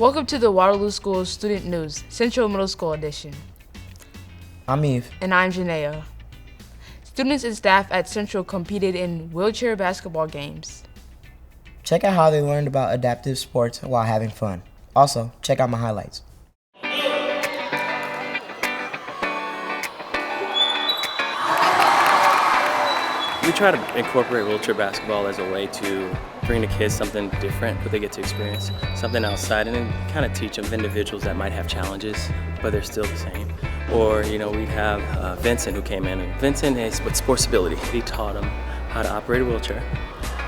Welcome to the Waterloo School Student News, Central Middle School Edition. I'm Eve. And I'm Janaea. Students and staff at Central competed in wheelchair basketball games. Check out how they learned about adaptive sports while having fun. Also, check out my highlights. We try to incorporate wheelchair basketball as a way to bring the kids something different that they get to experience, something outside, and then kind of teach them individuals that might have challenges, but they're still the same. Or, we'd have Vincent who came in, and Vincent is with sports ability. He taught them how to operate a wheelchair,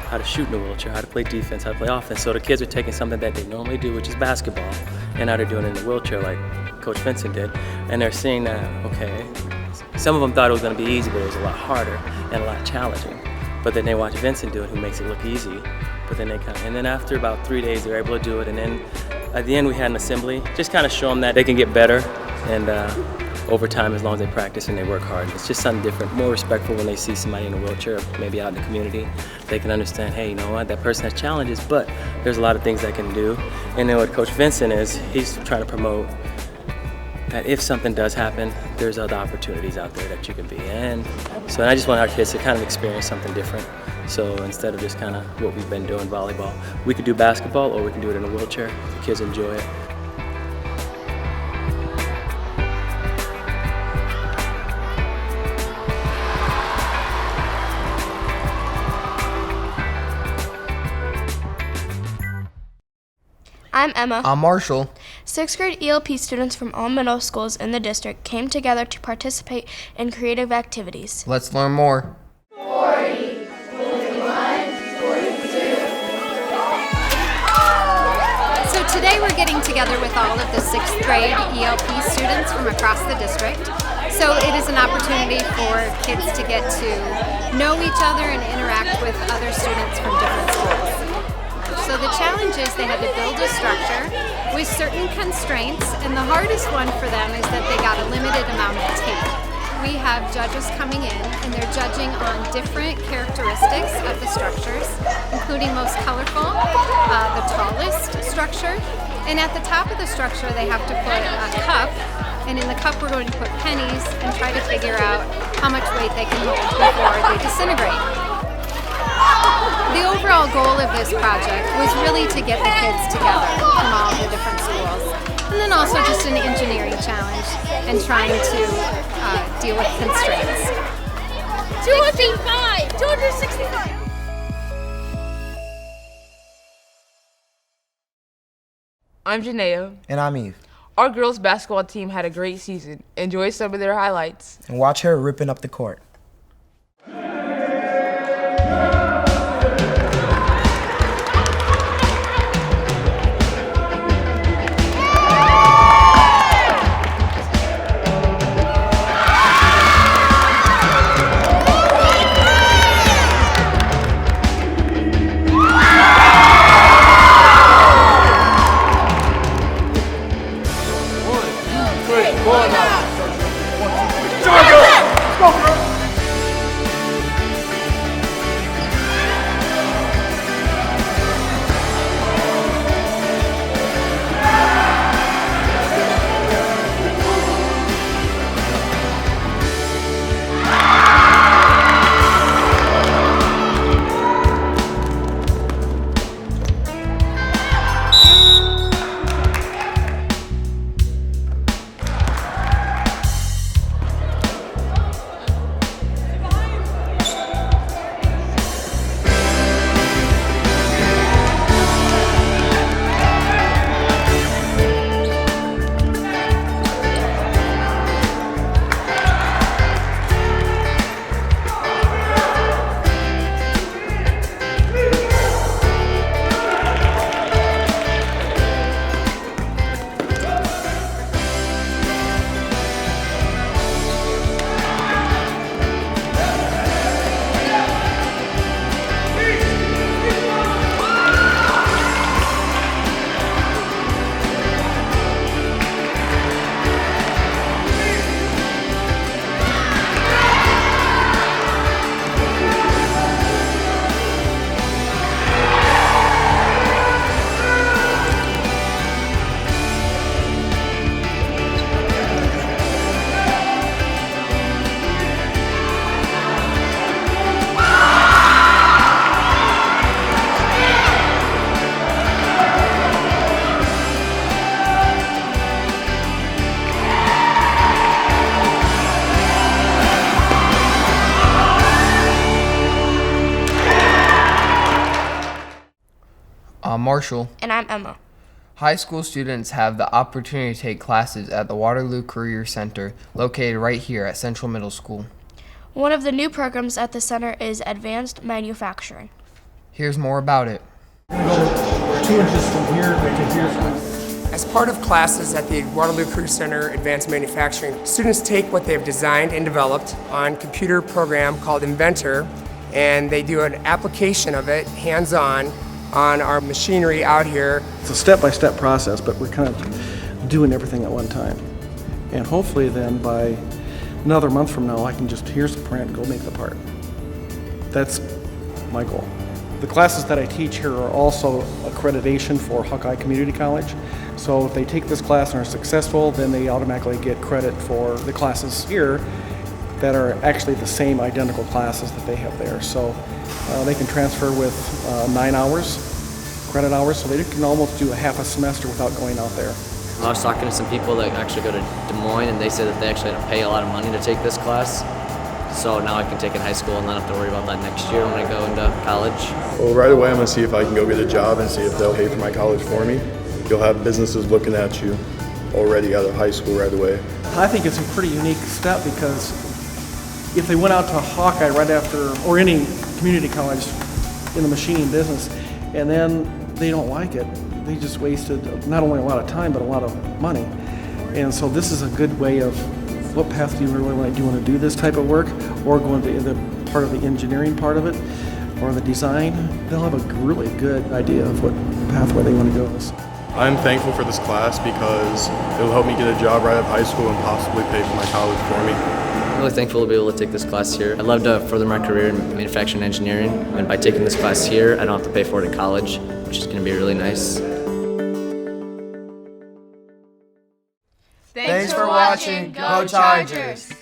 how to shoot in a wheelchair, how to play defense, how to play offense. So the kids are taking something that they normally do, which is basketball, and now they're doing it in a wheelchair like Coach Vincent did. And they're seeing that, okay, some of them thought it was going to be easy, but it was a lot harder and a lot challenging. But then they watch Vincent do it, who makes it look easy. But then and then after about 3 days, they were able to do it. And then at the end, we had an assembly, just kind of show them that they can get better. And over time, as long as they practice and they work hard, it's just something different, more respectful when they see somebody in a wheelchair, maybe out in the community. They can understand, hey, you know what, that person has challenges, but there's a lot of things they can do. And then what Coach Vincent is, he's trying to promote that if something does happen, there's other opportunities out there that you can be in. So I just want our kids to kind of experience something different. So instead of just kind of what we've been doing, volleyball, we could do basketball or we can do it in a wheelchair. The kids enjoy it. I'm Emma. I'm Marshall. 6th grade ELP students from all middle schools in the district came together to participate in creative activities. Let's learn more. 40, 41, 42. So today we're getting together with all of the 6th grade ELP students from across the district. So it is an opportunity for kids to get to know each other and interact with other students from different schools. So the challenge is they had to build a structure with certain constraints, and the hardest one for them is that they got a limited amount of tape. We have judges coming in, and they're judging on different characteristics of the structures, including most colorful, the tallest structure, and at the top of the structure they have to put a cup, and in the cup we're going to put pennies and try to figure out how much weight they can hold before they disintegrate. The overall goal of this project was really to get the kids together from all the different schools, and then also just an engineering challenge and trying to deal with constraints. 265! I'm Janaea. And I'm Eve. Our girls basketball team had a great season. Enjoy some of their highlights. And watch her ripping up the court. Marshall. And I'm Emma. High school students have the opportunity to take classes at the Waterloo Career Center, located right here at Central Middle School. One of the new programs at the center is Advanced Manufacturing. Here's more about it. 2 inches from here to here. As part of classes at the Waterloo Career Center Advanced Manufacturing, students take what they've designed and developed on a computer program called Inventor, and they do an application of it, hands-on, on our machinery out here. It's a step-by-step process, but we're kind of doing everything at one time. And hopefully then by another month from now, I can just, here's the print, go make the part. That's my goal. The classes that I teach here are also accreditation for Hawkeye Community College. So if they take this class and are successful, then they automatically get credit for the classes here that are actually the same identical classes that they have there. So they can transfer with 9 hours, credit hours, so they can almost do a half a semester without going out there. I was talking to some people that actually go to Des Moines, and they said that they actually had to pay a lot of money to take this class. So now I can take it in high school and not have to worry about that next year when I go into college. Well, right away I'm going to see if I can go get a job and see if they'll pay for my college for me. You'll have businesses looking at you already out of high school right away. I think it's a pretty unique step because if they went out to Hawkeye right after, or any community college in the machining business, and then they don't like it, they just wasted not only a lot of time but a lot of money. And so this is a good way of, what path do you really want? Do you want to do this type of work, or go into the part of the engineering part of it, or the design? They'll have a really good idea of what pathway they want to go with. I'm thankful for this class because it'll help me get a job right out of high school and possibly pay for my college for me. I'm really thankful to be able to take this class here. I'd love to further my career in manufacturing and engineering, and by taking this class here, I don't have to pay for it in college, which is going to be really nice. Thanks for watching. Go Chargers!